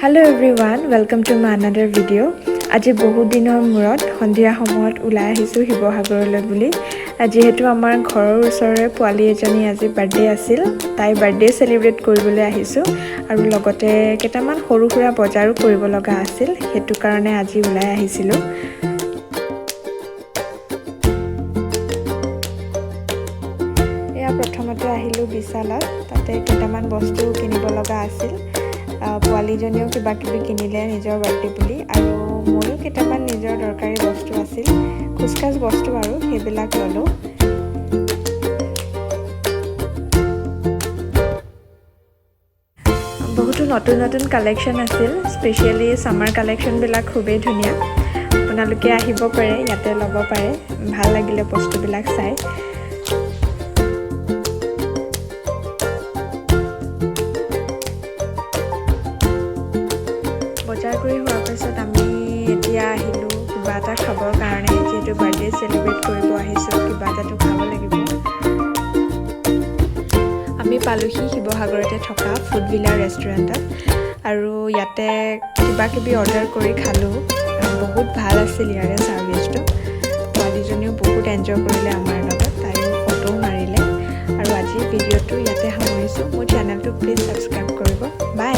Hello everyone, welcome to my another video. আজি বহুত দিনৰ মূৰত সন্ধিয়া সময়ত ওলাই আহিছো শিৱসাগৰলৈ বুলি। যেহেতু আমাৰ ঘৰৰ ওচৰৰে পোৱালি এজনী আজি বাৰ্থডে আছিল, তাই বাৰ্থডে সেলিব্ৰেট কৰিবলৈ আহিছো আৰু লগতে কেইটামান সৰু সুৰা বজাৰো কৰিব লগা আছিল, হেতু কাৰণে আজি ওলাই আহিছিলো। এয়া প্ৰথমতে আহিলো বিশালত, তাতে কেইটামান বস্তু কিনিব লগা আছিল। পোৱালিজনীও কিবা কিবি কিনিলে নিজৰ বাৰ্থডে বুলি, আৰু ময়ো কেইটামান নিজৰ দৰকাৰী বস্তু আছিল, খুচখাচ বস্তু আৰু সেইবিলাক ল'লো। বহুতো নতুন নতুন কালেকশ্যন আছিল, স্পেচিয়েলি সামাৰ কালেকশ্যনবিলাক খুবেই ধুনীয়া। আপোনালোকে আহিব পাৰে, ইয়াতে ল'ব পাৰে, ভাল লাগিলে বস্তুবিলাক চাই। বজাৰ কৰি হোৱাৰ পিছত আমি এতিয়া আহিলোঁ কিবা এটা খাবৰ কাৰণে, যিহেতু বাৰ্থডে সেলিব্ৰেট কৰিব আহিছোঁ, কিবা এটাতো খাব লাগিব। আমি পালোহি শিৱসাগৰতে থকা ফুডভিলা ৰেষ্টুৰেণ্টত, আৰু ইয়াতে কিবা কিবি অৰ্ডাৰ কৰি খালোঁ। বহুত ভাল আছিল ইয়াৰে ছাৰ্ভিচটো। পোৱালিজনীও বহুত এনজয় কৰিলে আমাৰ লগত, তাইও ফটোও মাৰিলে। আৰু আজিৰ ভিডিঅ'টো ইয়াতে সামৰিছোঁ। মোৰ চেনেলটো প্লিজ ছাবস্ক্ৰাইব কৰিব। বাই।